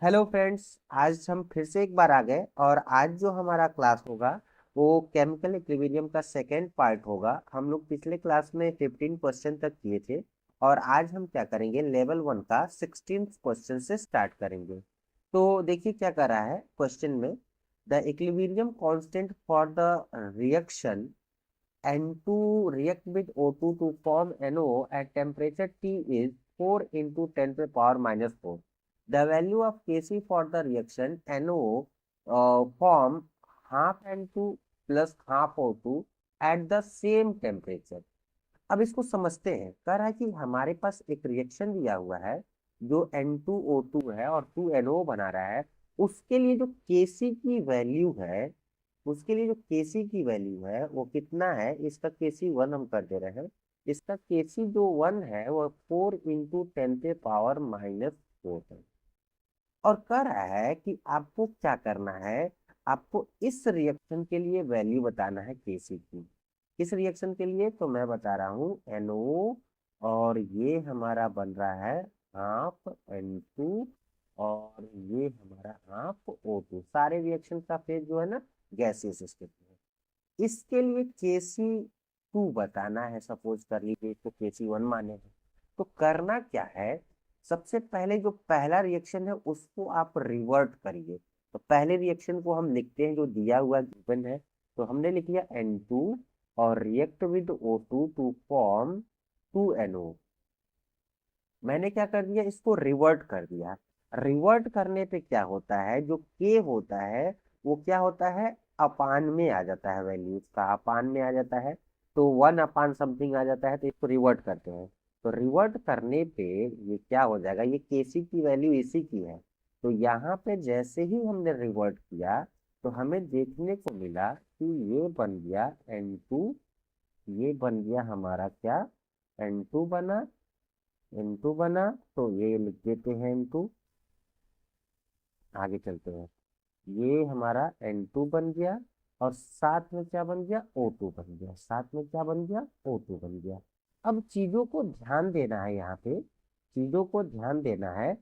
Hello friends, आज हम फिर से एक बार आ गए और आज जो हमारा क्लास होगा वो केमिकल इक्विलिब्रियम का सेकेंड पार्ट होगा। हम लोग पिछले क्लास में 15 क्वेश्चन तक किए थे और आज हम क्या करेंगे, लेवल 1 का 16 क्वेश्चन से स्टार्ट करेंगे। तो देखिए क्या कर रहा है क्वेश्चन में। The equilibrium constant for the reaction N2 react with O2 to form NO at temperature T is 4 into 10 to the power minus 4. The value of Kc for the reaction NO form half N2 plus half O2 at the same temperature. अब इसको समझते हैं। कह रहा है कि हमारे पास एक रिएक्शन दिया हुआ है जो N2O2 है और 2NO बना रहा है। उसके लिए जो Kc की वैल्यू है, उसके लिए जो केसी की वैल्यू है वो कितना है। इसका केसी 1 हम कर दे रहे हैं। इसका केसी जो 1 है वो 4 × 10⁻⁴ है। और कह रहा है कि आपको क्या करना है, आपको इस रिएक्शन के लिए वैल्यू बताना है केसी की। किस रिएक्शन के लिए, तो मैं बता रहा हूँ NO, और ये हमारा बन रहा है हाफ N2, और ये हमारा हाफ O2। सारे रिएक्शन का फेज जो है ना गैसियस स्टेट में। इसके लिए Kc2 बताना है। सपोज कर लीजिए इसको Kc1 माने हैं। तो करना क्या है, सबसे पहले जो पहला रिएक्शन है उसको आप रिवर्ट करिए। तो पहले रिएक्शन को हम लिखते हैं जो दिया हुआ गिवन है। तो हमने लिख लिया N2 और react with O2 to form 2NO। मैंने क्या कर दिया, इसको रिवर्ट कर दिया। रिवर्ट करने पे क्या होता है, जो के होता है वो क्या होता है, अपान में आ जाता है। वैल्यू का अपान में आ जाता है। तो 1 अपान समथिंग आ जाता है, तो इसको रिवर्ट करते हैं। तो रिवर्ट करने पे ये क्या हो जाएगा, ये केसी की वैल्यू इसी की है। तो यहाँ पे जैसे ही हमने रिवर्ट किया तो हमें देखने को मिला कि ये बन गया N2। ये बन गया हमारा क्या, N2 बना। N2 बना तो ये लिख देते हैं N2। आगे चलते हैं। ये हमारा N2 बन गया और साथ में क्या बन गया, O2 बन गया। साथ में क्या बन गया, O2 बन गया। अब चीजों को ध्यान देना है, यहाँ पे चीजों को ध्यान देना है।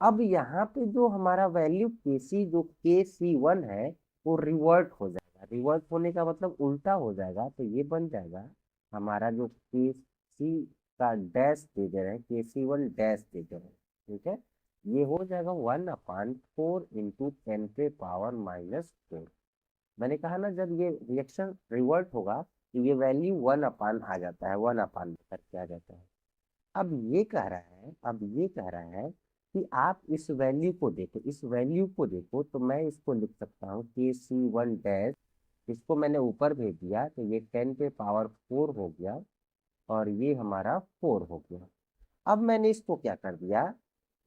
अब यहाँ पे जो हमारा वैल्यू Kc जो Kc1 है वो रिवर्ट हो जाएगा। रिवर्ट होने का मतलब उल्टा हो जाएगा। तो ये बन जाएगा हमारा जो Kc का डैश दे दे रहे हैं, Kc1 डैश दे दे रहे हैं। ठीक है, ये हो जाएगा 1/4 इंटू 10⁻⁴। मैंने कहा ना, जब ये रिएक्शन रिवर्ट होगा तो ये वैल्यू 1 अपान आ जाता है, 1 अपान करके आ जाता है। अब ये कह रहा है कि आप इस वैल्यू को देखो, इस वैल्यू को देखो। तो मैं इसको लिख सकता हूँ Kc1 डैश। इसको मैंने ऊपर भेज दिया तो ये 10⁻⁴ हो गया और ये हमारा 4 हो गया। अब मैंने इसको क्या कर दिया,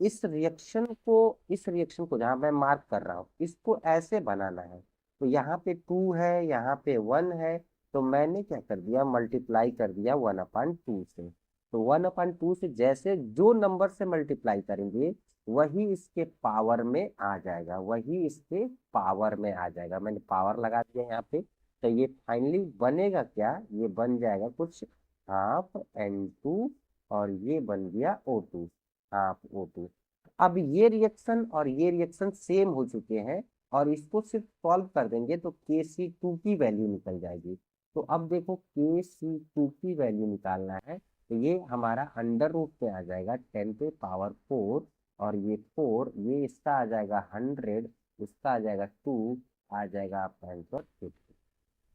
इस रिएक्शन को जहां मैं मार्क कर रहा हूँ इसको ऐसे बनाना है। तो यहाँ पे 2 है, यहाँ पे 1 है। तो मैंने क्या कर दिया, मल्टीप्लाई कर दिया 1/2 से। तो 1/2 से जैसे जो नंबर से मल्टीप्लाई करेंगे वही इसके पावर में आ जाएगा, वही इसके पावर में आ जाएगा। मैंने पावर लगा दिया यहाँ पे। तो ये फाइनली बनेगा क्या, ये बन जाएगा कुछ हाफ N2 और ये बन गया O2, हाफ O2। अब ये रिएक्शन और ये रिएक्शन सेम हो चुके हैं और इसको सिर्फ सॉल्व कर देंगे तो Kc2 की वैल्यू निकल जाएगी। तो अब देखो Kc2 की वैल्यू निकालना है। तो ये हमारा अंडर रूट पे आ जाएगा 10⁻⁴। और ये 4, ये इसका आ जाएगा 100, इसका आ जाएगा 2, आ जाएगा आपका आंसर 50।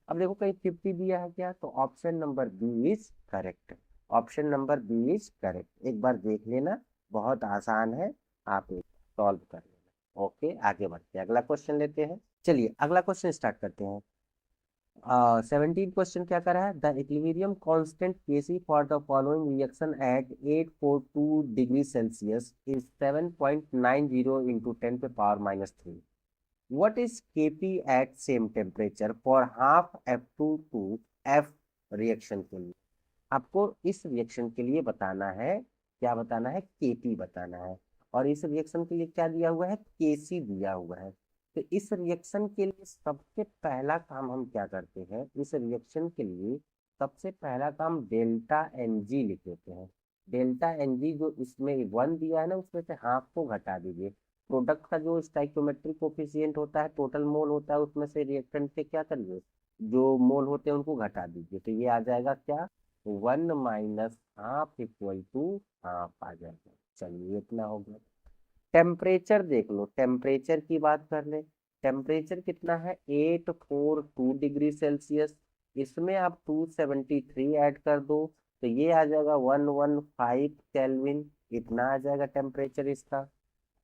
अब देखो कहीं 50 दिया है क्या, तो option number B is correct. Option number B is correct. एक बार देख लेना, बहुत आसान है, आप सॉल्व कर लेना। ओके, आगे बढ़ते हैं, अगला क्वेश्चन लेते हैं। चलिए अगला क्वेश्चन स्टार्ट करते हैं। 17 क्वेश्चन क्या करा है, the equilibrium constant Kc for the following reaction at 842 degree Celsius is 7.90 into 10⁻⁻3। What is Kp at same temperature for half F2 to F reaction के लिए। आपको इस रिएक्शन के लिए बताना है, क्या बताना है, Kp बताना है। और इस रिएक्शन के लिए क्या दिया हुआ है, Kc दिया हुआ है। तो इस रिएक्शन के लिए सबसे पहला काम हम क्या करते हैं, इस रिएक्शन के लिए सबसे पहला काम डेल्टा Ng लिख देते हैं। डेल्टा Ng जो इसमें 1 दिया है ना, उसमें से हाफ को घटा दीजिए। प्रोडक्ट का जो स्टाइक्योमेट्रिक कोफिशिएंट होता है, टोटल मोल होता है, उसमें से रिएक्टेंट से क्या करिए, जो मोल होते हैं उनको घटा दीजिए, तो ये आ जाएगा क्या, 1 minus half equal to half आ जाएगा। चलिए इतना हो गया। टेम्परेचर देख लो, टेम्परेचर की बात कर ले। टेम्परेचर कितना है, 842 डिग्री सेल्सियस। इसमें आप 273 ऐड कर दो, तो ये आ जाएगा 115 केल्विन। इतना आ जाएगा टेम्परेचर इसका।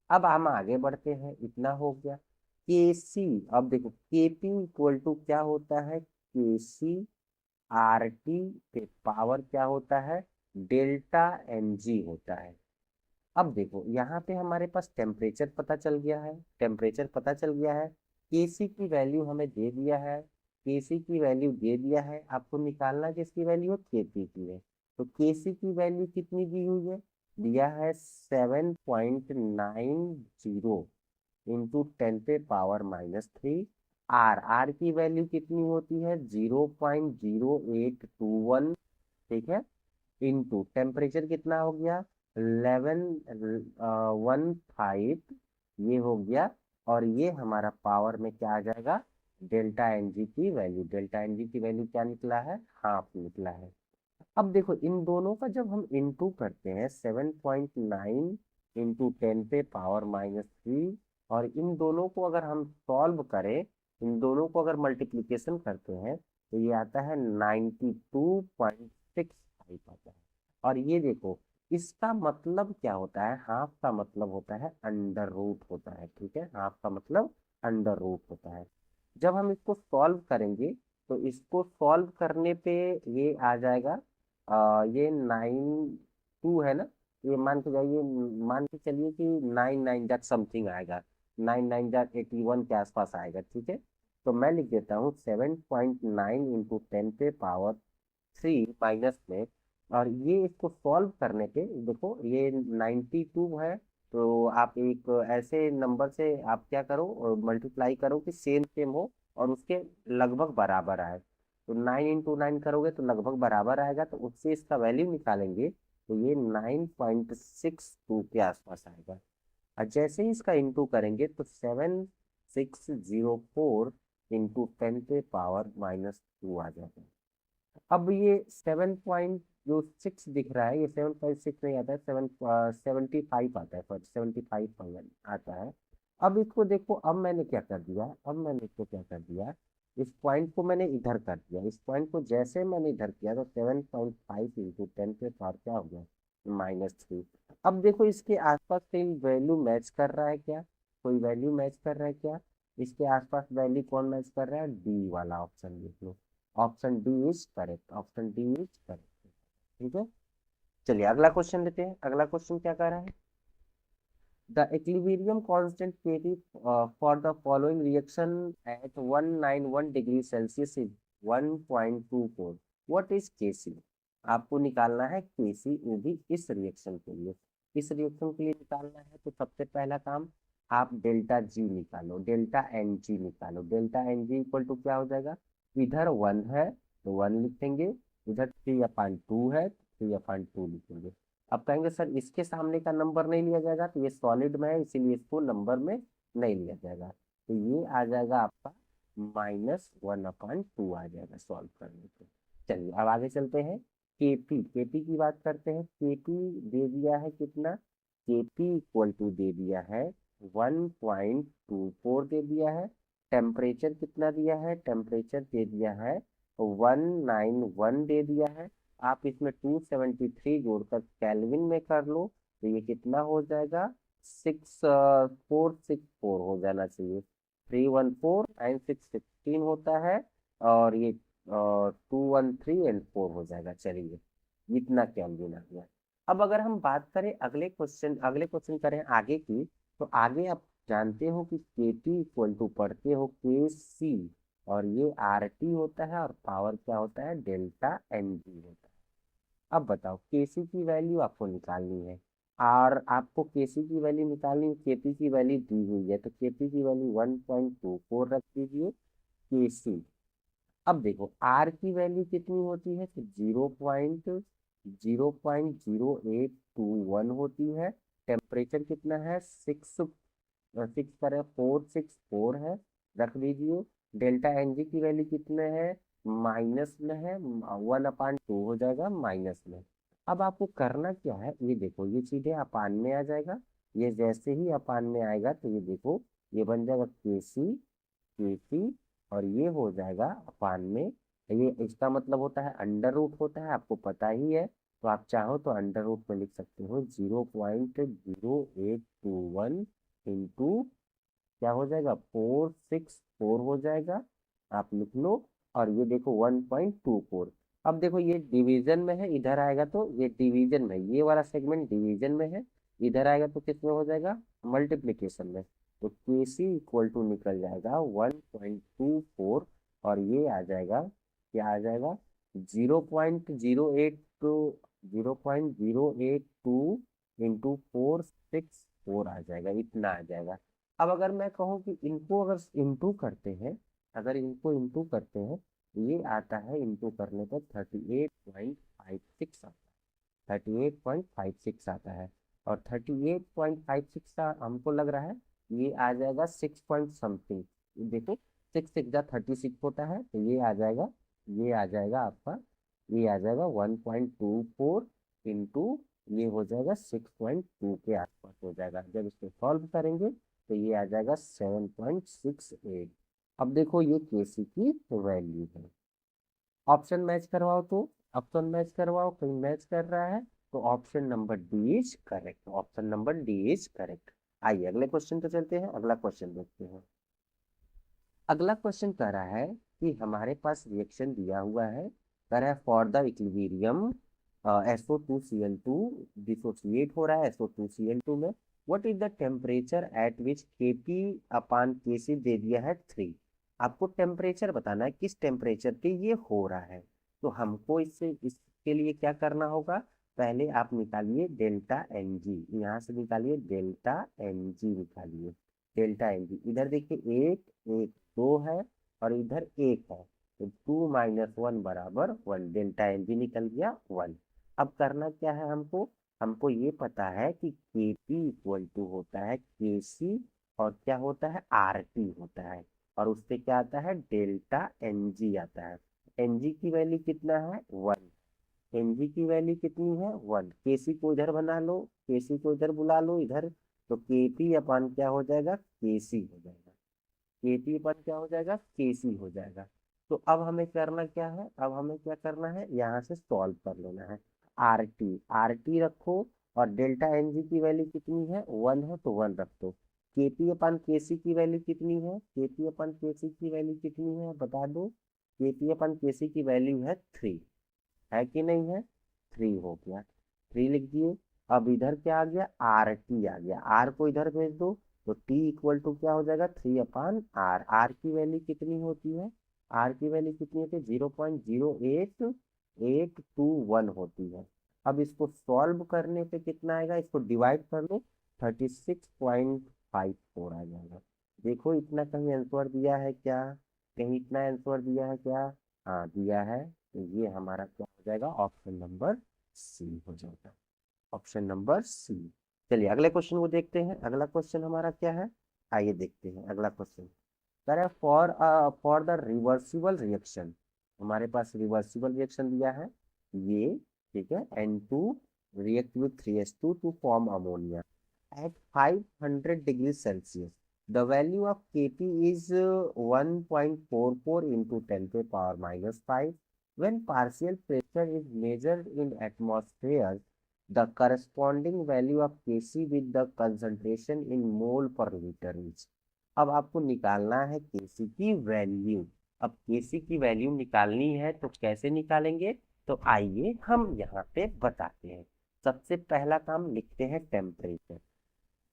अब हम आगे बढ़ते हैं, इतना हो गया। के सी, अब देखो के पी इक्वल टू क्या होता है, के सी आर टी पे पावर क्या होता है, डेल्टा एन जी होता है। अब देखो यहाँ पे हमारे पास टेम्परेचर पता चल गया है, टेम्परेचर पता चल गया है, केसी की वैल्यू हमें दे दिया है, केसी की वैल्यू दे दिया है, आपको निकालना जिसकी वैल्यू केपी की है। तो केसी की वैल्यू कितनी दी हुई है, दिया है 7.90 इंटू 10⁻³ आर, आर की वैल्यू कितनी होती है, 0.0821, ठीक है, इंटू टेम्परेचर कितना हो गया, 1115, ये हो गया। और ये हमारा पावर में क्या आ जाएगा, डेल्टा एन जी की वैल्यू, डेल्टा एन जी की वैल्यू क्या निकला है, हाफ निकला है। अब देखो इन दोनों का जब हम इंटू करते हैं, 7.9 इंटू 10⁻³ और इन दोनों को अगर हम सॉल्व करें, इन दोनों को अगर मल्टीप्लीकेशन करते हैं, तो ये आता है 92.65 आता है। और ये देखो इसका मतलब क्या होता है, हाफ का मतलब होता है अंडर रूट होता है, ठीक है, हाफ का मतलब अंडर रूट होता है। जब हम इसको सॉल्व करेंगे, तो इसको सॉल्व करने पे ये आ जाएगा, ये 92 है ना, ये मान के जाइए, मान के चलिए कि 9 9 आएगा, 9 9 81 के आसपास आएगा, ठीक है। तो मैं लिख देता हूँ 7.9 इंटू 10⁻³ माइनस में, और ये इसको सॉल्व करने पे देखो ये 92 है, तो आप एक ऐसे नंबर से आप क्या करो और मल्टीप्लाई करो कि सेम सेम हो और उसके लगभग बराबर आए। तो 9 इंटू 9 करोगे तो लगभग बराबर आएगा, तो उससे इसका वैल्यू निकालेंगे, तो ये 9.62 के आसपास आएगा। और जैसे ही इसका इंटू करेंगे तो 7604 इंटू 10⁻²² आ जाएगा। अब ये 7.6 दिख रहा है, ये 7.6 नहीं आता है, 75 आता है, सॉरी 75 आता है। अब इसको देखो, अब मैंने क्या कर दिया, अब मैंने इसको क्या कर दिया, इस पॉइंट को मैंने इधर कर दिया, इस पॉइंट को जैसे मैंने इधर किया तो 7.5 इंटू 10⁻³ क्या हो गया, -3। अब देखो इसके आसपास कहीं वैल्यू मैच कर रहा है क्या, कोई वैल्यू मैच कर रहा है क्या, इसके आसपास वैल्यू कौन मैच कर रहा है, डी वाला ऑप्शन लिख लो, option D is correct, option D is correct, ठीक है। चलिए अगला क्वेश्चन लेते हैं, अगला क्वेश्चन क्या कह रहा है, the equilibrium constant KT for the following reaction at 191 degree Celsius is 1.24, what is Kc। आपको निकालना है Kc, वो भी इस रिएक्शन के लिए, इस रिएक्शन के लिए निकालना है, तो सबसे पहला काम आप डेल्टा जी निकालो, डेल्टा एन जी निकालो, delta N G equal to क्या हो जाएगा, इधर 1 है तो 1 लिखेंगे, इधर 3/2 है, 3/2 लिखेंगे। अब कहेंगे सर इसके सामने का नंबर नहीं लिया जाएगा, तो ये सॉलिड में है इसीलिए इसको नंबर में नहीं लिया जाएगा, तो ये आ जाएगा आपका -1/2 आ जाएगा सॉल्व करने पे। चलिए अब आगे चलते हैं, केपी, केपी की बात करते हैं, केपी दे दिया है कितना, केपी इक्वल टू दे दिया है 1.24 दे दिया है। टेम्परेचर कितना दिया है, टेम्परेचर दे दिया है 191 दे दिया है। आप इसमें 273 जोड़कर केल्विन में कर लो, तो ये कितना हो जाएगा, 6464 हो जाना चाहिए, 314 एंड 616 होता है, और ये 213 एंड 4 हो जाएगा। चलिए इतना केल्विन आ गया। अब अगर हम बात करें अगले क्वेश्चन करें आगे की, तो आगे आप जानते हो कि के टी इक्वल टू पढ़ते हो के सी, और ये आर टी होता है और पावर क्या होता है, डेल्टा एन जी होता है। अब बताओ केसी की वैल्यू आपको निकालनी है, और आपको केसी की वैल्यू निकालनी है, केपी की वैल्यू दी हुई है, तो केपी की वैल्यू 1.24 रख दीजिए, केसी। अब देखो आर की वैल्यू कितनी होती है, तो 0.0821 होती है। टेम्परेचर कितना है, सिक्स पर है, 464 है, रख दीजिए। डेल्टा एन जी की वैल्यू कितने है, माइनस में है, 1/2 हो जाएगा माइनस में। अब आपको करना क्या है, ये देखो ये सीधे अपान में आ जाएगा। ये जैसे ही अपान में आएगा तो ये देखो ये बन जाएगा के सी, और ये हो जाएगा अपान में। ये इसका मतलब होता है अंडर रूट होता है, आपको पता ही है। तो आप चाहो तो अंडर रूट में लिख सकते हो 0.0821 इंटू क्या हो जाएगा 464 हो जाएगा, आप लिख लो। और ये देखो 1.24। अब देखो ये डिवीजन में है, इधर आएगा तो ये डिवीजन में, ये वाला सेगमेंट डिवीजन में है, इधर आएगा तो किस में हो जाएगा, मल्टीप्लीकेशन में। तो के सी इक्वल टू निकल जाएगा 1.24, और ये आ जाएगा, क्या आ जाएगा, 0.082 इंटू 464 आ जाएगा, इतना आ जाएगा। अब अगर मैं कहूँ कि इनको अगर इंटू करते हैं, अगर इनको इंटू करते हैं, ये आता है इंटू करने पर 38.56 आता है, 38.56 आता है। और 38.56 हमको लग रहा है ये आ जाएगा 6 पॉइंट समथिंग। देखो 6 6 जा 36 होता है, तो ये आ जाएगा, ये आ जाएगा आपका, ये आ जाएगा 1.24 इंटू, ये हो जाएगा 6.2 के आसपास हो जाएगा। जब इसको सॉल्व करेंगे तो ये आ जाएगा 7.68। अब देखो ये केसी की वैल्यू है। ऑप्शन मैच करवाओ, तो ऑप्शन मैच करवाओ, कहीं मैच कर रहा है तो option number D is correct, option number D is correct. आइए अगले क्वेश्चन पे चलते हैं, अगला क्वेश्चन देखते हैं। अगला क्वेश्चन कह रहा है कि हमारे पास रिएक्शन दिया हुआ है, कह रहा है for the equilibrium SO2Cl2 dissociate हो रहा है SO2Cl2 में, what is the temperature at which Kp upon Kc दे दिया है 3। आपको टेम्परेचर बताना है किस टेम्परेचर पे ये हो रहा है। तो हमको इसके लिए क्या करना होगा, पहले आप निकालिए डेल्टा एन जी, यहाँ से निकालिए डेल्टा एन जी निकालिए। डेल्टा एन जी इधर देखिए एक एक दो है, और इधर एक है, तो 2 - 1 बराबर 1, डेल्टा एन जी निकल गया 1। अब करना क्या है हमको, हमको ये पता है कि के पी इक्वल टू होता है के सी, और क्या होता है आर टी होता है, और उससे क्या आता है डेल्टा एन जी आता है। एन जी की वैल्यू कितना है 1, एन जी की वैल्यू कितनी है 1, के सी को इधर बना लो, के सी को इधर बुला लो इधर, तो के पी अपन क्या हो जाएगा के सी हो जाएगा, के पी अपन क्या हो जाएगा के सी हो जाएगा। तो अब हमें करना क्या है, अब हमें क्या करना है, यहाँ से सॉल्व कर लेना है। आर टी रखो, और डेल्टा एन जी की वैल्यू कितनी है 1 है, तो 1 रख दो। के पी अपन के सी की वैल्यू कितनी है, के पी अपन के सी की वैल्यू कितनी है बता दो, के पी अपन के सी की वैल्यू है 3, है कि नहीं है, 3 हो गया, 3 लिख दिए। अब इधर क्या आ गया, आर टी आ गया, आर को इधर भेज दो, तो टी इक्वल टू क्या हो जाएगा 3/आर। आर की वैल्यू कितनी होती है, आर की वैल्यू कितनी होती है 0.08821 होती है। अब इसको सॉल्व करने पे कितना आएगा, इसको डिवाइड कर लो, 36.54 आ जाएगा। देखो इतना कहीं आंसर दिया है क्या, कहीं इतना आंसर दिया है क्या, हाँ दिया है। तो ये हमारा क्या हो जाएगा, ऑप्शन नंबर सी हो जाएगा, ऑप्शन नंबर सी। चलिए अगले क्वेश्चन को देखते हैं, अगला क्वेश्चन हमारा क्या है, आइए देखते हैं अगला क्वेश्चन। कह रहा है फॉर द रिवर्सिबल रिएक्शन, हमारे पास रिवर्सिबल रिएक्शन दिया है ये, ठीक है, N2 react with 3H2 to form ammonia at 500 degrees Celsius. The value of Kp is 1.44 into 10 to the power minus 5. When partial pressure is measured in atmosphere, the corresponding value of Kc with the concentration in mole per liter is। अब आपको निकालना है Kc की value. अब Kc की value निकालनी है तो कैसे निकालेंगे, तो आइए हम यहाँ पे बताते हैं। सबसे पहला काम लिखते हैं टेम्परेचर।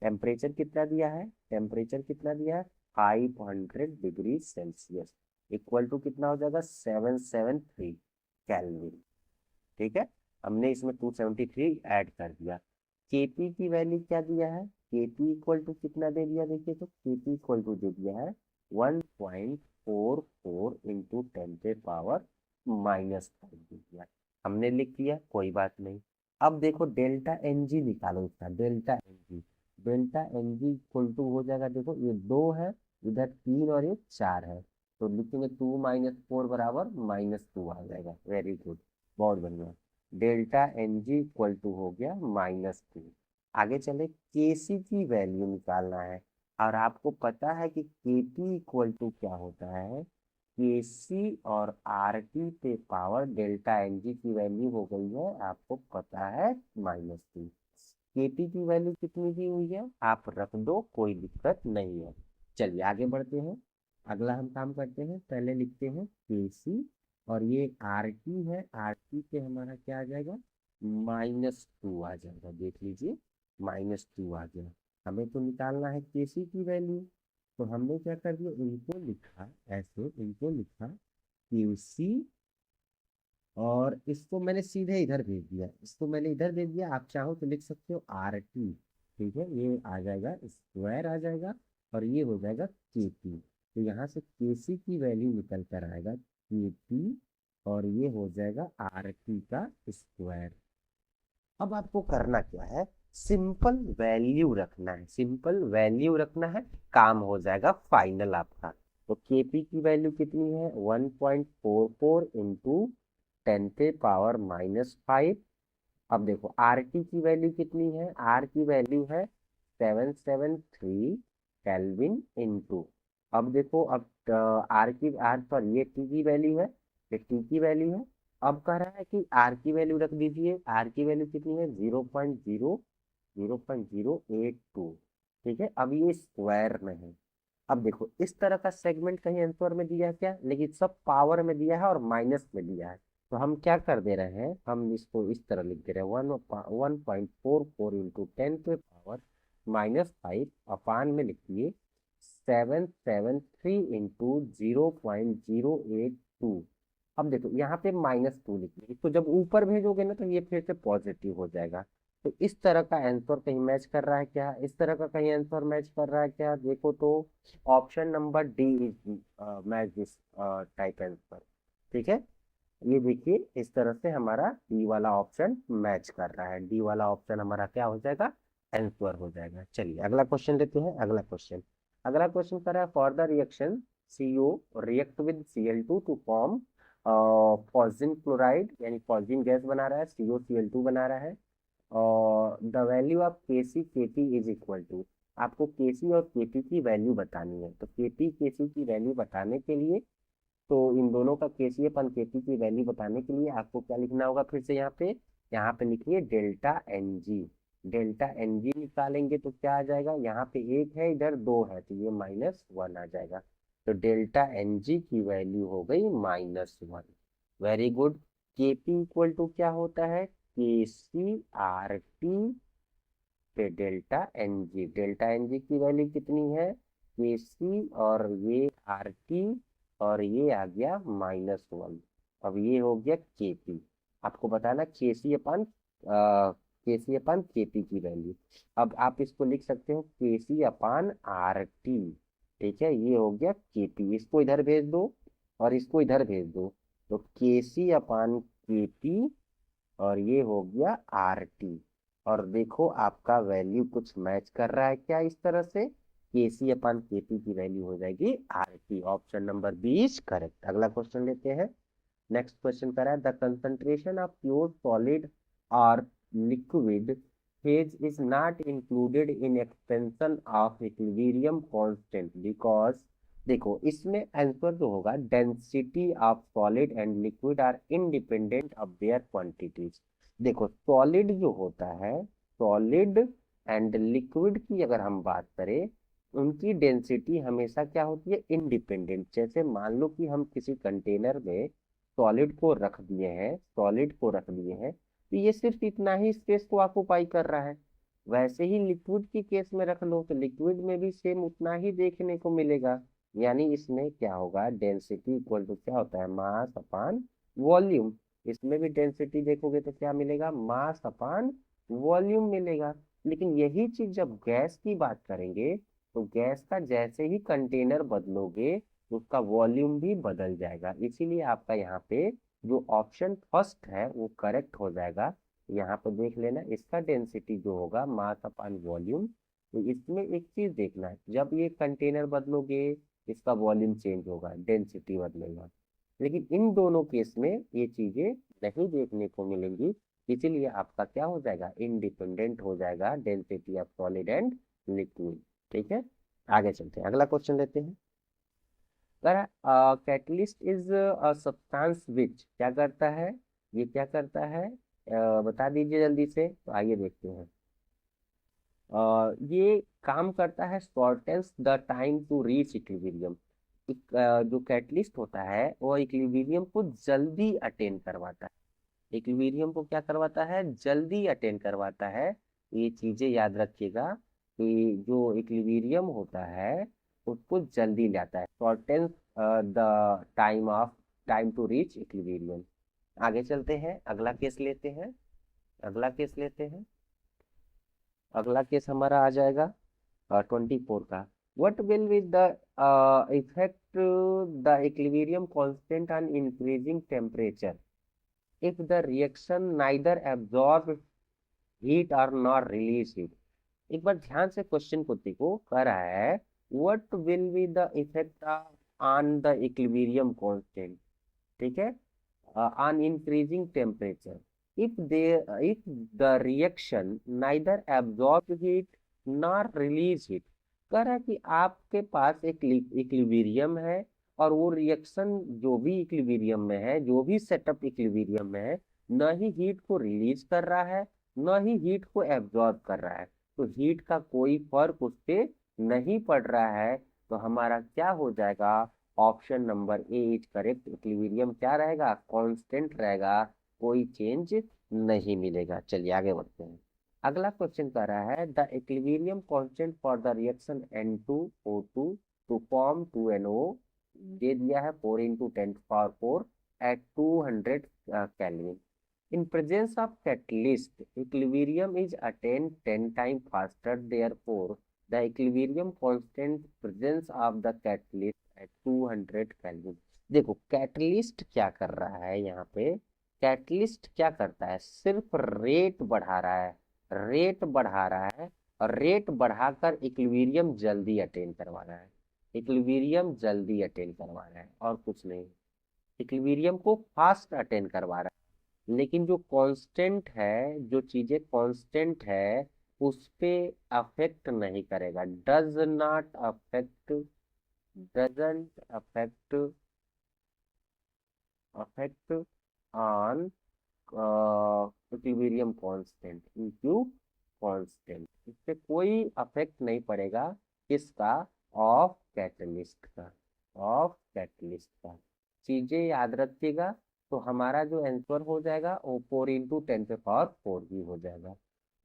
टेम्परेचर कितना दिया है, टेम्परेचर कितना दिया है 500 डिग्री सेल्सियस, इक्वल टू कितना हो जाएगा 773 कैलविन। ठीक है, हमने इसमें 273 ऐड कर दिया। केपी की वैल्यू क्या दिया है, केपी इक्वल टू कितना दे दिया, देखिए तो केपी इक्वल टू दे दिया है 1.44 इंटू 10 के पावर -5 दे दिया, हमने लिख दिया, कोई बात नहीं। अब देखो डेल्टा एन जी निकालो इसका, delta N G, delta N G equal to हो जाएगा, देखो ये 2 है, इधर 3 और ये 4 है, तो लिखेंगे 2 - 4 बराबर -2 आ जाएगा। वेरी गुड, बहुत बढ़िया। Delta N G equal to हो गया -2। आगे चले, केसी की वैल्यू निकालना है, और आपको पता है कि केपी इक्वल टू क्या होता है, केसी और आर टी पे पावर डेल्टा एन जी की वैल्यू हो गई है, आपको पता है -2। केपी की वैल्यू कितनी दी हुई है आप रख दो, कोई दिक्कत नहीं है। चलिए आगे बढ़ते हैं, अगला हम काम करते हैं, पहले लिखते हैं केसी, और ये आर टी है, आर टी पे हमारा क्या आ जाएगा, -2 आ जाएगा। देख लीजिए -2 आ गया। हमें तो निकालना है केसी की वैल्यू, तो हमने क्या कर दिया, इनको लिखा ऐसे, इनको लिखा क्यूसी, और इसको मैंने सीधे इधर भेज दिया, इसको मैंने इधर भेज दिया, आप चाहो तो लिख सकते हो आर टी। ठीक है, ये आ जाएगा स्क्वायर आ जाएगा, और ये हो जाएगा के पी। तो यहाँ से के सी की वैल्यू निकल कर आएगा के पी, और ये हो जाएगा आर टी का स्क्वायर। अब आपको करना क्या है, सिंपल वैल्यू रखना है, सिंपल वैल्यू रखना है, काम हो जाएगा फाइनल आपका। तो केपी की वैल्यू कितनी है, 1.44 इंटू 10⁻⁻5। अब देखो आर टी की वैल्यू कितनी है, आर की वैल्यू है 773 केल्विन इंटू, अब देखो, अब आर की, आर सॉरी, ये टी की वैल्यू है, ये टी की वैल्यू है। अब कह रहा है कि आर की वैल्यू रख दीजिए, आर की वैल्यू कितनी है, 0.082। ठीक है, अब ये स्क्वायर में है। अब देखो इस तरह का सेगमेंट कहीं आंसर में दिया है क्या, लेकिन सब पावर में दिया है और माइनस में दिया है, तो हम क्या कर दे रहे हैं, हम इसको इस तरह लिख दे रहे हैं, 1.44 इंटू 10⁻⁻5 अपान में लिखिए 773 इंटू 0.082। अब देखो यहाँ पे -2 लिखिए, इसको जब ऊपर भेजोगे ना तो ये फिर से पॉजिटिव हो जाएगा। तो इस तरह का आंसर कहीं मैच कर रहा है क्या, इस तरह का कहीं आंसर मैच कर रहा है क्या, देखो तो option number D is match this type answer. ठीक है, ये देखिए इस तरह से हमारा डी वाला ऑप्शन मैच कर रहा है, डी वाला ऑप्शन हमारा क्या हो जाएगा, आंसर हो जाएगा। चलिए अगला क्वेश्चन लेते हैं, अगला क्वेश्चन, अगला क्वेश्चन कर रहा है, for the reaction CO react with Cl2 to form phosgene chloride, यानी फॉस्जिन गैस बना रहा है, COCl2 बना रहा है, और the value of KC KP is equal to, आपको केसी और केपी की वैल्यू बतानी है। तो केपी केसी की वैल्यू बताने के लिए, तो इन दोनों का केसी अपन केपी की वैल्यू बताने के लिए आपको क्या लिखना होगा, फिर से यहाँ पे लिखिए delta N G. Delta N G निकालेंगे तो क्या आ जाएगा, यहाँ पे 1 है, इधर 2 है, तो ये -1 आ जाएगा। तो डेल्टा एन जी की वैल्यू हो गई -1। Very good. KP equal to क्या होता है, के सी आर टी पे delta N G, delta N G की वैल्यू कितनी है, के सी और ये आर टी, और ये आ गया -1। अब ये हो गया के पी, आपको बताना के सी अपन के पी की वैल्यू। अब आप इसको लिख सकते हो के सी अपान आर टी। ठीक है, ये हो गया के पी, इसको इधर भेज दो और इसको इधर भेज दो, तो के सी अपान के पी, और ये हो गया आर टी। और देखो आपका वैल्यू कुछ मैच कर रहा है क्या, इस तरह से के सी अपान के पी की वैल्यू हो जाएगी R T. Option number 20 correct. अगला क्वेश्चन लेते हैं, नेक्स्ट क्वेश्चन करा है, the concentration of pure solid और liquid phase is not included in expansion of equilibrium constant because, देखो इसमें आंसर जो होगा, density of solid and liquid are independent of their quantities. देखो सॉलिड जो होता है, सॉलिड एंड लिक्विड की अगर हम बात करें, उनकी डेंसिटी हमेशा क्या होती है, इंडिपेंडेंट। जैसे मान लो कि हम किसी कंटेनर में सॉलिड को रख दिए हैं, सॉलिड को रख दिए हैं, तो ये सिर्फ इतना ही स्पेस को ऑक्युपाई कर रहा है। वैसे ही लिक्विड की केस में रख लो तो लिक्विड में भी सेम उतना ही देखने को मिलेगा। यानी इसमें क्या होगा, डेंसिटी इक्वल टू क्या होता है, मास अपान वॉल्यूम। इसमें भी डेंसिटी देखोगे तो क्या मिलेगा, मास अपान वॉल्यूम मिलेगा। लेकिन यही चीज जब गैस की बात करेंगे, तो गैस का जैसे ही कंटेनर बदलोगे, उसका वॉल्यूम भी बदल जाएगा। इसीलिए आपका यहाँ पे जो ऑप्शन फर्स्ट है वो करेक्ट हो जाएगा। यहाँ पे देख लेना, इसका डेंसिटी जो होगा मास अपान वॉल्यूम, तो इसमें एक चीज देखना है, जब ये कंटेनर बदलोगे इसका वॉल्यूम चेंज होगा, डेंसिटी बदलेगा। लेकिन इन दोनों केस में ये चीजें नहीं देखने को मिलेंगी, इसीलिए आपका क्या हो जाएगा, इंडिपेंडेंट हो जाएगा density of solid and liquid. ठीक है, आगे चलते हैं, अगला क्वेश्चन लेते हैं। Catalyst is a substance which क्या करता है, ये क्या करता है, बता दीजिए जल्दी से, तो आइए देखते हैं। ये काम करता है shortens the time to reach equilibrium. जो कैटलिस्ट होता है वो इक्विलिब्रियम को जल्दी अटेन करवाता है, इक्विलिब्रियम को क्या करवाता है, जल्दी अटेन करवाता है। ये चीजें याद रखिएगा कि जो इक्विलिब्रियम होता है उसको जल्दी लाता है, shortens the time to reach equilibrium. आगे चलते हैं, अगला केस लेते हैं, अगला केस लेते हैं। अगला केस हमारा आ जाएगा 24 का। What will be the effect the equilibrium constant on increasing temperature if the reaction neither absorb heat or nor release heat। एक बार ध्यान से क्वेश्चन को देखो, कह रहा है what will be the effect on the equilibrium constant, ठीक है, on increasing temperature if the reaction neither absorb heat nor release heat। कह रहा है कि आपके पास एक इक्विलिब्रियम है और वो रिएक्शन जो भी इक्विलिब्रियम में है, जो भी सेटअप इक्विलिब्रियम में है, न ही हीट को रिलीज कर रहा है न ही हीट को एब्जॉर्ब कर रहा है, तो हीट का कोई फर्क उस पे नहीं पड़ रहा है। तो हमारा क्या हो जाएगा, option number A is correct. Equilibrium क्या रहेगा, कांस्टेंट रहेगा, कोई चेंज नहीं मिलेगा। चलिए आगे बढ़ते हैं, अगला क्वेश्चन कर रहा है the equilibrium constant for the reaction N2O2 to form 2NO दे दिया है 4 into 10⁴ at 200 kelvin. In presence of catalyst, equilibrium is attained 10 times faster. Therefore, the equilibrium constant presence of the catalyst at 200 Kelvin। देखो catalyst क्या कर रहा है यहाँ पे, कैटलिस्ट क्या करता है, सिर्फ रेट बढ़ा रहा है, रेट बढ़ा रहा है, और रेट बढ़ाकर इक्विलिब्रियम जल्दी अटेन करवा रहा है, इक्विलिब्रियम जल्दी अटेन करवा रहा है और कुछ नहीं, इक्विलिब्रियम को फास्ट अटेन करवा रहा है। लेकिन जो कांस्टेंट है, जो चीजें कांस्टेंट है उस पे अफेक्ट नहीं करेगा, does not affect, doesn't affect, affect on equilibrium constant, Q constant, इस पे कोई अफेक्ट नहीं पड़ेगा, किसका, ऑफ कैटलिस्ट का, ऑफ कैटलिस्ट का। चीजें याद रखिएगा, तो हमारा जो आंसर हो जाएगा वो 4 इंटू 10⁴ भी हो जाएगा।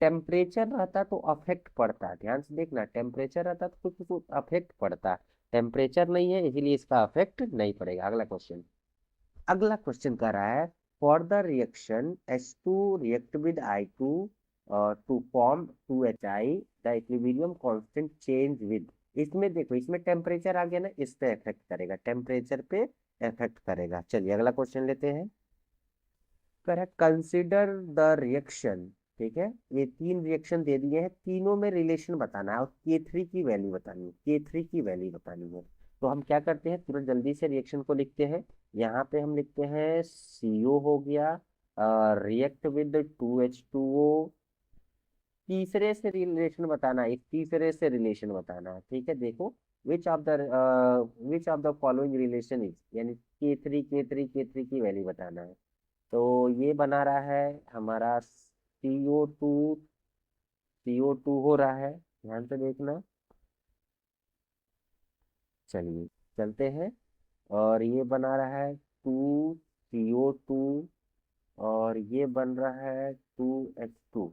टेम्परेचर रहता तो अफेक्ट पड़ता, ध्यान से देखना, टेम्परेचर रहता तो कुछ कुछ अफेक्ट पड़ता, टेम्परेचर नहीं है इसीलिए इसका अफेक्ट नहीं पड़ेगा। अगला क्वेश्चन, अगला क्वेश्चन कर रहा है for the reaction H2 react with I2 to form 2HI the equilibrium constant change with. इसमें देखो, इसमें टेम्परेचर आ गया ना, इस पे इफेक्ट करेगा, टेम्परेचर पे इफेक्ट करेगा। चलिए अगला क्वेश्चन लेते हैं, करेक्ट, कंसिडर द रिएक्शन, ठीक है, ये 3 रिएक्शन दे दिए हैं, तीनों में रिलेशन बताना है और K3 की वैल्यू बतानी है, K3 की वैल्यू बतानी है। तो हम क्या करते हैं, तुरंत जल्दी से रिएक्शन को लिखते हैं। यहाँ पे हम लिखते हैं CO हो गया, रिएक्ट विद 2H2O, तीसरे से रिलेशन बताना है, एक तीसरे से रिलेशन बताना है, ठीक है। देखो which of the following relation is, यानी K3 की वैल्यू बताना है। तो ये बना रहा है हमारा CO2 हो रहा है, ध्यान से देखना। चलिए चलते हैं, और ये बना रहा है 2CO2, और ये बन रहा है 2H2,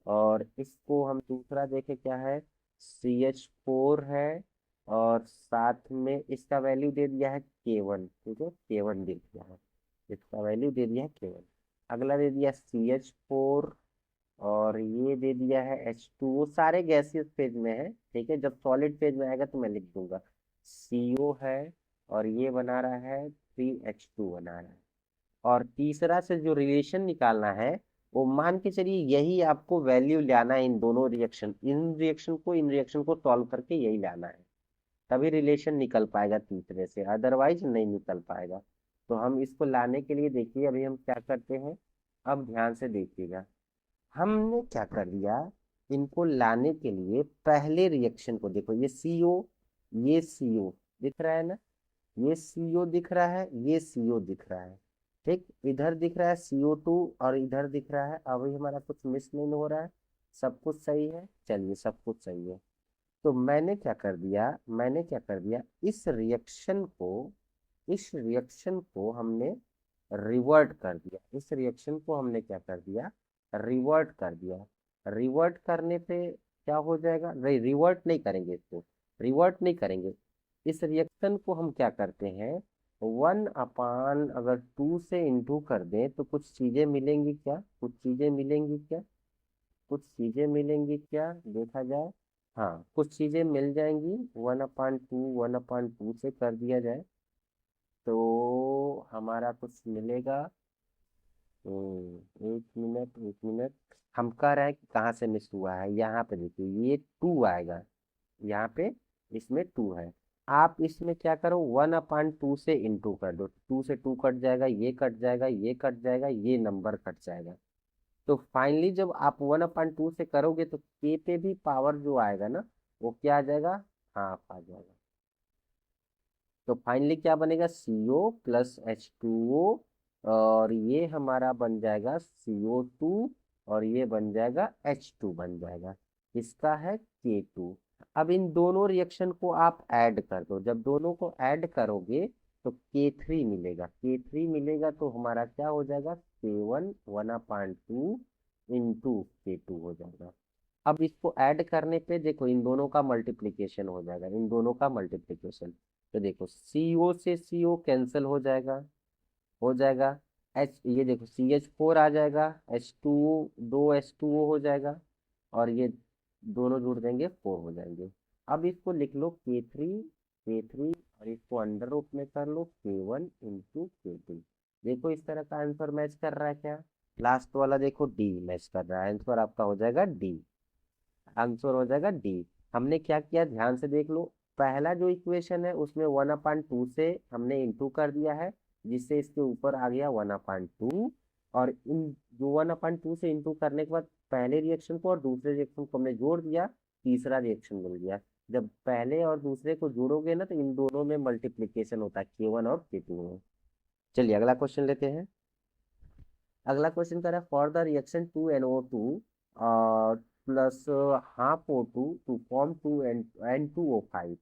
और इसको हम दूसरा देखें क्या है, CH4 है, और साथ में इसका वैल्यू दे दिया है K1, ठीक है, K1 दे दिया है, इसका वैल्यू दे दिया है K1। अगला दे दिया CH4, और ये दे दिया है H2, वो सारे गैसियस फेज में है, ठीक है, जब सॉलिड फेज में आएगा तो मैं लिख दूंगा। CO है, और ये बना रहा है 3H2 बना रहा है, और तीसरा से जो रिलेशन निकालना है वो मान के चलिए यही आपको वैल्यू लाना है इन दोनों रिएक्शन, इन रिएक्शन को सॉल्व करके यही लाना है, तभी रिलेशन निकल पाएगा तीसरे से, अदरवाइज नहीं निकल पाएगा। तो हम इसको लाने के लिए देखिए अभी हम क्या करते हैं, अब ध्यान से देखिएगा। हमने क्या कर दिया, इनको लाने के लिए पहले रिएक्शन को देखो, ये सीओ, ये सीओ दिख रहा है ना, ये सीओ दिख रहा है, ये सीओ दिख रहा है, ठीक, इधर दिख रहा है CO2 और इधर दिख रहा है, अभी हमारा कुछ मिस नहीं हो रहा है, सब कुछ सही है, चलिए सब कुछ सही है। तो मैंने क्या कर दिया, इस रिएक्शन को हमने रिवर्ट कर दिया, इस रिएक्शन को हमने क्या कर दिया, रिवर्ट कर दिया। रिवर्ट करने पे क्या हो जाएगा, नहीं रिवर्ट नहीं करेंगे इसको, रिवर्ट नहीं करेंगे, इस रिएक्शन को हम क्या करते हैं, 1/, अगर 2 से इंटू कर दें तो कुछ चीजें मिलेंगी क्या, कुछ चीजें मिलेंगी क्या, कुछ चीजें मिलेंगी क्या, देखा जाए, हाँ कुछ चीजें मिल जाएंगी, 1/2 से कर दिया जाए तो हमारा कुछ मिलेगा। एक मिनट एक मिनट, हम कह रहे हैं कि कहाँ से मिस हुआ है, यहाँ पे देखिए ये 2 आएगा, यहाँ पे इसमें 2 है, आप इसमें क्या करो 1/2 से इंटू कर दो, 2 से 2 कट जाएगा, ये कट जाएगा, ये कट जाएगा, ये नंबर कट जाएगा। तो फाइनली जब आप 1/2 से करोगे तो के पे भी पावर जो आएगा ना, वो क्या आ जाएगा, हाफ आ जाएगा। तो फाइनली क्या बनेगा, CO+H2O, और ये हमारा बन जाएगा CO2, और ये बन जाएगा H2 बन जाएगा, इसका है K2। अब इन दोनों रिएक्शन को आप ऐड कर दो, जब दोनों को ऐड करोगे तो K3 मिलेगा, K3 मिलेगा तो हमारा क्या हो जाएगा, K1 1/2 इंटू K2 हो जाएगा। अब इसको ऐड करने पे देखो इन दोनों का मल्टीप्लिकेशन हो जाएगा, इन दोनों का मल्टीप्लिकेशन, तो देखो CO से CO कैंसिल हो जाएगा, हो जाएगा, H ये देखो CH4 आ जाएगा, H2O, 2H2O हो जाएगा, और ये दोनों जुड़ जाएंगे 4 हो जाएंगे। अब इसको लिख लो K3, और इसको अंडर रूट में कर लो K1 इंटू K2। देखो इस तरह का आंसर मैच कर रहा है क्या, लास्ट वाला देखो D मैच कर रहा है, आंसर आपका हो जाएगा D, आंसर हो जाएगा डी। हमने क्या किया ध्यान से देख लो, पहला जो इक्वेशन है उसमें 1/2 से हमने इंटू कर दिया है, जिससे इसके ऊपर आ गया 1/2, और इन जो 1/2 से इंटू करने के बाद पहले रिएक्शन को और दूसरे रिएक्शन को हमने जोड़ दिया, तीसरा रिएक्शन मिल गया। जब पहले और दूसरे को जोड़ोगे ना तो इन दोनों में मल्टीप्लीकेशन होता है, K1 और K2 में। चलिए अगला क्वेश्चन लेते हैं। अगला क्वेश्चन कर रहा है, for the reaction 2NO2 plus half O2 to form 2N2O5,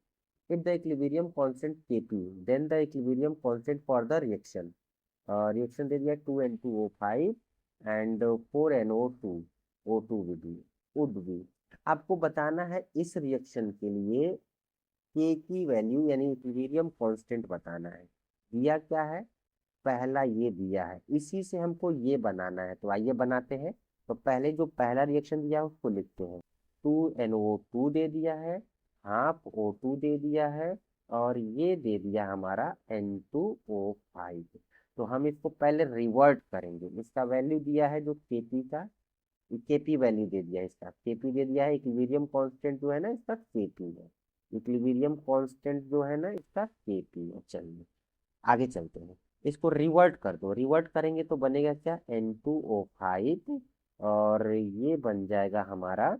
if the equilibrium constant Kp, then the equilibrium constant for the reaction, reaction दे दिया 2N2O5 and 4NO2 O2 would be. आपको बताना है इस रिएक्शन के लिए K की value यानी इक्विलिब्रियम कांस्टेंट बताना है। दिया क्या है, पहला ये दिया है, इसी से हमको ये बनाना है, तो आइए बनाते हैं। तो पहले जो पहला रिएक्शन दिया है उसको लिखते हैं, 2NO2 दे दिया है, हाफ O2 दे दिया है, और ये दे दिया हमारा N2O5। तो हम इसको पहले रिवर्ट करेंगे, इसका वैल्यू दिया है जो Kp का, Kp वैल्यू दे दिया है, इसका Kp दे दिया है, इक्विलिब्रियम कांस्टेंट जो है ना इसका Kp है, इक्विलिब्रियम कांस्टेंट जो है ना इसका Kp है। चलिए आगे चलते हैं, इसको रिवर्ट कर दो, रिवर्ट करेंगे तो बनेगा क्या, N2O5, और ये बन जाएगा हमारा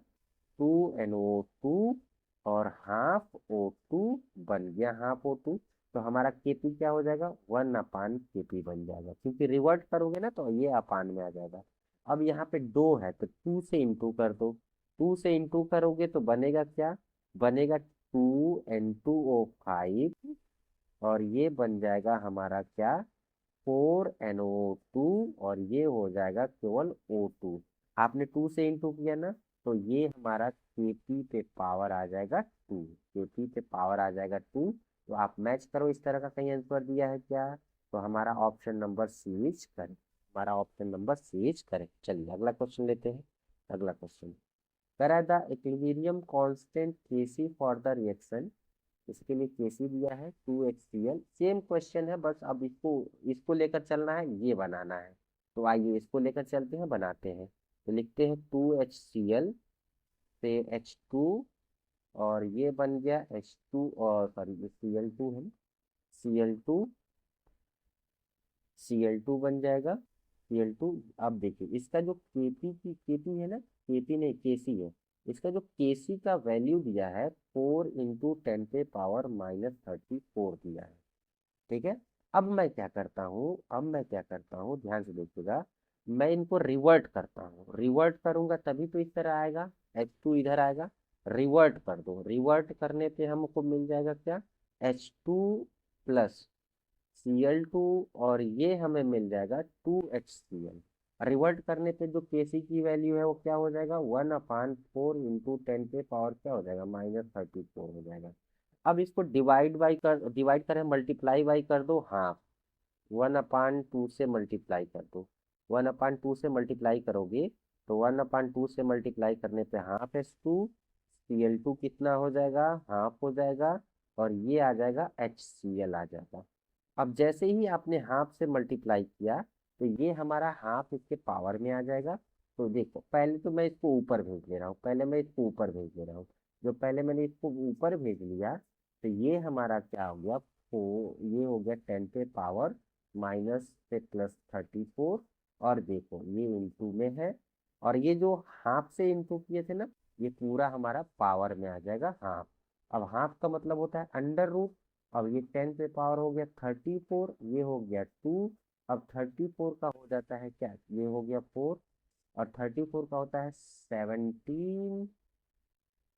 2NO2, और हाफ O2 बन गया, हाफ O2। तो हमारा Kp क्या हो जाएगा, 1/Kp बन जाएगा, क्योंकि रिवर्ट करोगे ना तो ये अपान में आ जाएगा। अब यहाँ पे 2 है तो 2 से इंटू कर दो, 2 से इंटू करोगे तो बनेगा क्या, बनेगा 2N2O5, और ये बन जाएगा हमारा क्या, 4NO2, और ये हो जाएगा केवल O2। आपने 2 से इंटू किया ना, तो ये हमारा Kp पे पावर आ जाएगा 2, Kp पे पावर आ जाएगा 2। तो आप मैच करो, इस तरह का कहीं आंसर दिया है क्या, तो हमारा ऑप्शन नंबर स्विच करें, हमारा ऑप्शन नंबर स्विच करें। चलिए अगला क्वेश्चन लेते हैं। अगला क्वेश्चन करा the equilibrium constant Kc for the reaction, इसके लिए केसी दिया है 2HCl, सेम क्वेश्चन है, बस अब इसको इसको लेकर चलना है, ये बनाना है। तो आइए इसको लेकर चलते हैं, बनाते हैं। तो लिखते हैं 2HCl से H2, और ये बन गया H2, और सॉरी ये Cl2 है, Cl2, Cl2 बन जाएगा, Cl2। अब देखिए इसका जो Kp है ना, Kp नहीं Kc है, इसका जो Kc का वैल्यू दिया है 4 × 10⁻34 दिया है। ठीक है। अब मैं क्या करता हूँ, ध्यान से देखिएगा, मैं इनको रिवर्ट करता हूँ। रिवर्ट करूंगा तभी तो इस तरह आएगा, H2 इधर आएगा। रिवर्ट कर दो, रिवर्ट करने पे हमको मिल जाएगा क्या, H2 + Cl2, और ये हमें मिल जाएगा 2HCl। रिवर्ट करने पे जो Kc की वैल्यू है वो क्या हो जाएगा, 1/4 × 10⁻, क्या हो जाएगा, -34 हो जाएगा। अब इसको डिवाइड करें, मल्टीप्लाई बाई कर दो, हाँ 1/2 से मल्टीप्लाई कर दो। 1/2 से मल्टीप्लाई करोगे तो 1/2 से मल्टीप्लाई करने पे हाफ H2, Cl2 कितना हो जाएगा, हाफ हो जाएगा, और ये आ जाएगा HCl आ जाएगा। अब जैसे ही आपने हाफ से मल्टीप्लाई किया तो ये हमारा हाफ इसके पावर में आ जाएगा। तो देखो पहले तो मैं इसको ऊपर भेज ले रहा हूँ, जो पहले मैंने इसको ऊपर भेज लिया, तो ये हमारा क्या हो गया, ये हो गया 10⁻, माइनस से +34, और देखो ये इंटू में है, और ये जो हाफ से इंटू किए थे ना, ये पूरा हमारा पावर में आ जाएगा हाफ। अब हाफ का मतलब होता है अंडर रूट। अब ये 10 हो गया 34, ये हो गया 2। अब 34 का हो जाता है क्या, ये हो गया 4, और 34 का होता है 17,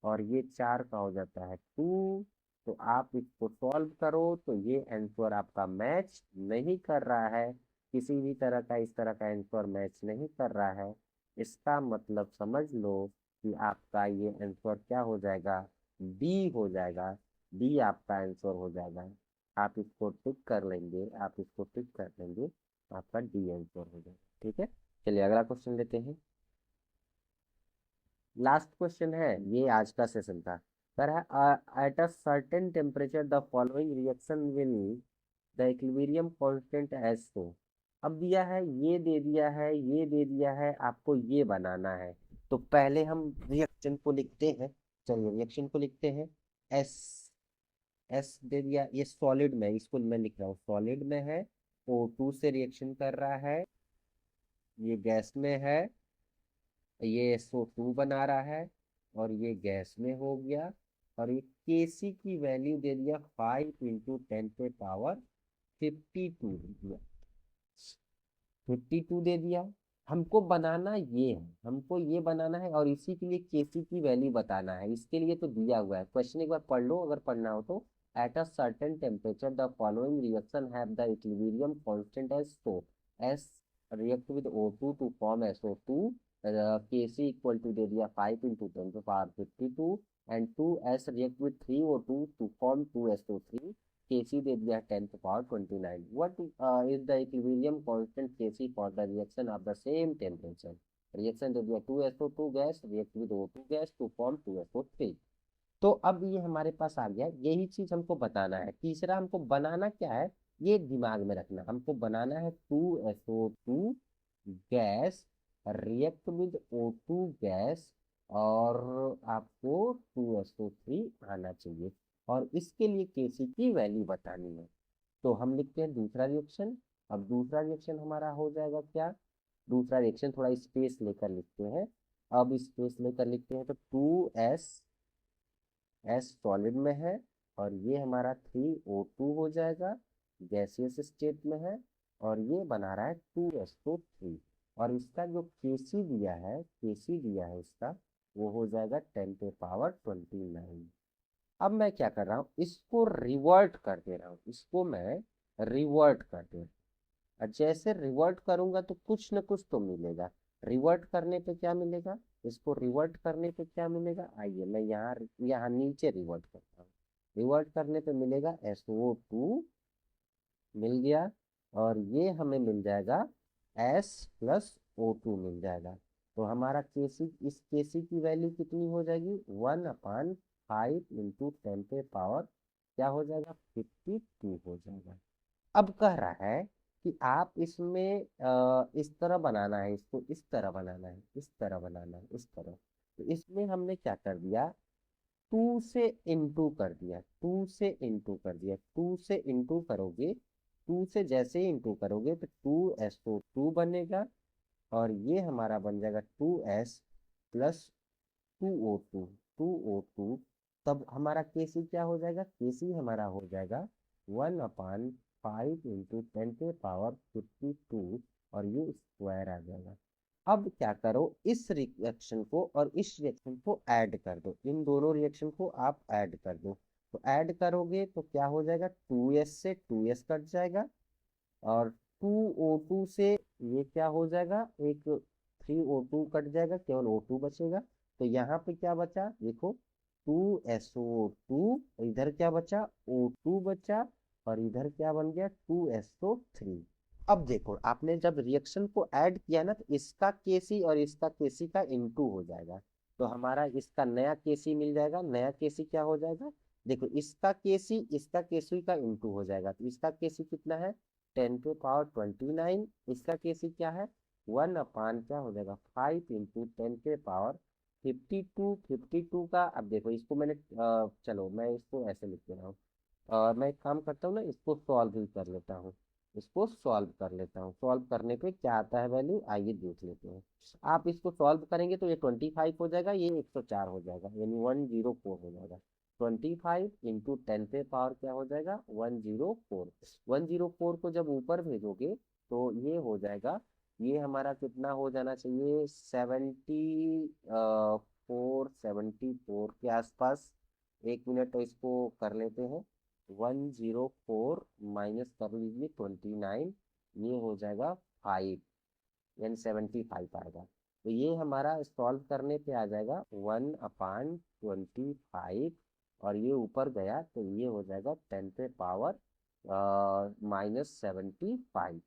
और ये 4 का हो जाता है 2। तो आप इसको सॉल्व करो तो ये आंसर आपका मैच नहीं कर रहा है, किसी भी तरह का इस तरह का आंसर मैच नहीं कर रहा है। इसका मतलब समझ लो कि आपका ये आंसर क्या हो जाएगा, डी हो जाएगा। डी आपका आंसर हो जाएगा। आप इसको टिक कर लेंगे, आपका डी आंसर हो जाएगा। ठीक है, चलिए अगला क्वेश्चन लेते हैं। लास्ट क्वेश्चन है, ये आज का सेशन था। सर है, at a certain temperature the following reaction will the equilibrium constant as so. अब दिया है, ये दे दिया है, ये दे दिया है, आपको ये बनाना है। तो पहले हम रिएक्शन को लिखते हैं। चलिए रिएक्शन को लिखते हैं। एस एस दे दिया, ये सॉलिड में, इसको मैं लिख रहा हूँ सॉलिड में है, O2 से रिएक्शन कर रहा है, ये गैस में है, ये SO2 बना रहा है, और ये गैस में हो गया। और ये Kc की वैल्यू दे दिया 5 × 10⁻52 दे दिया, 52 दे दिया। हमको बनाना ये है, हमको ये बनाना है, और इसी के लिए Kc की वैल्यू बताना है। इसके लिए तो दिया हुआ है, क्वेश्चन एक बार पढ़ लो अगर पढ़ना हो तो। At a certain temperature the following reaction have the equilibrium constant as so. S react with O2 to form SO2, Kc equal to दे दिया 5 × 10⁻52, and 2S react with 3O2 to form 2SO3, Kc दे दिया 10⁻29। What is the equilibrium constant Kc for the reaction of the same temperature? Reaction दे दिया 2SO2 gas react with O2 gas to form 2SO3। तो अब ये हमारे पास आ गया, यही चीज हमको बताना है। तीसरा हमको बनाना क्या है, ये दिमाग में रखना, हमको बनाना है 2SO2 gas react with O2 gas, और आपको 2SO3 आना चाहिए, और इसके लिए Kc की वैल्यू बतानी है। तो हम लिखते हैं दूसरा रिएक्शन। अब दूसरा रिएक्शन हमारा हो जाएगा क्या, दूसरा रिएक्शन थोड़ा स्पेस लेकर लिखते हैं। अब स्पेस लेकर लिखते हैं तो 2S, एस सॉलिड में है, और ये हमारा 3O2 हो जाएगा, गैसियस स्टेट में है, और ये बना रहा है 2SO3। और इसका जो Kc दिया है इसका, वो हो जाएगा 10⁻29। अब मैं क्या कर रहा हूँ, इसको रिवर्ट कर दे रहा हूँ, इसको मैं रिवर्ट कर दे रहा हूँ। और जैसे रिवर्ट करूंगा तो कुछ न कुछ तो मिलेगा। रिवर्ट करने पे क्या मिलेगा, इसको रिवर्ट करने पे क्या मिलेगा, आइए मैं यहाँ यहाँ नीचे रिवर्ट करता हूँ। रिवर्ट करने पे मिलेगा SO2 मिल गया, और ये हमें मिल जाएगा S+O2 मिल जाएगा। तो हमारा Kc, इस Kc की वैल्यू कितनी हो जाएगी, 1/5 × 10⁻, क्या हो जाएगा, 52 हो जाएगा। अब कह रहा है कि आप इसमें इस तरह बनाना है, इसको इस तरह बनाना है, इस तरह बनाना है, इस तरह। तो इसमें हमने क्या कर दिया, टू से इंटू कर दिया, टू से इंटू कर दिया, टू से इंटू करोगे, टू से जैसे ही इंटू करोगे तो टू एस ओ टू बनेगा, और ये हमारा बन जाएगा two S plus two O two, two O two. तब हमारा केसी क्या हो जाएगा, केसी हमारा हो जाएगा 1/5 × 10⁻52, और ये स्क्वायर आ जाएगा। अब क्या करो, इस रिएक्शन को और इस रिएक्शन को ऐड कर दो, इन दोनों रिएक्शन को आप ऐड कर दो। तो ऐड करोगे तो क्या हो जाएगा, 2s से 2s कट जाएगा, और 2O2 से ये क्या हो जाएगा, एक 3O2 कट जाएगा, केवल O2 बचेगा। तो यहाँ पे क्या बचा देखो, 2SO2, इधर क्या बचा, O2 बचा, और इधर क्या बन गया, 2SO3। अब देखो, आपने जब रिएक्शन को ऐड किया ना, तो इसका केसी और इसका केसी का इनटू हो जाएगा, तो हमारा इसका नया केसी मिल जाएगा। नया केसी क्या हो जाएगा, देखो, इसका केसी का इनटू हो जाएगा, तो इसका केसी कितना है, 10⁻29। इसका केसी क्या है, 1 क्या हो जाएगा, 5 × 10⁻52। 52 का, अब देखो इसको मैंने चलो मैं इसको ऐसे लिख दे रहा हूँ, मैं एक काम करता हूँ ना, इसको सॉल्व ही कर लेता हूँ, इसको सॉल्व कर लेता हूँ। सॉल्व करने पे क्या आता है वैल्यू, आइए देख लेते हैं। आप इसको सॉल्व करेंगे तो ये 25 हो जाएगा, ये 104 हो जाएगा, यानी 104 हो जाएगा। 25 × 10⁻, क्या हो जाएगा, 104। 104 को जब ऊपर भेजोगे तो ये हो जाएगा, ये हमारा कितना हो जाना चाहिए, 74 के आसपास। 1 मिनट तो इसको कर लेते हैं, 104 माइनस कर लीजिए 29, ये हो जाएगा 5, यानी 75 आएगा। तो ये हमारा सॉल्व करने पे आ जाएगा 1/25, और ये ऊपर गया तो ये हो जाएगा 10⁻−75।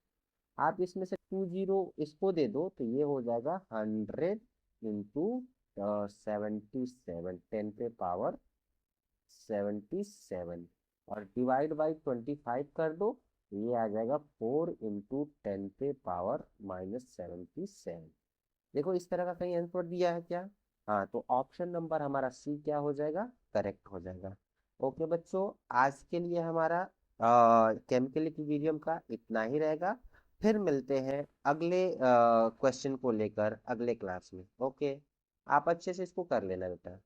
आप इसमें से 20 इसको दे दो तो ये हो जाएगा 100 × 77, 10⁻77, और डिवाइड बाई 25 कर दो, ये आ जाएगा 4 × 10⁻−77। देखो इस तरह का कहीं आंसर दिया है क्या, हाँ, तो ऑप्शन नंबर हमारा सी क्या हो जाएगा, करेक्ट हो जाएगा। ओके बच्चों, आज के लिए हमारा केमिकल इक्विलिब्रियम का इतना ही रहेगा। फिर मिलते हैं अगले क्वेश्चन को लेकर अगले क्लास में। ओके, आप अच्छे से इसको कर लेना बेटा।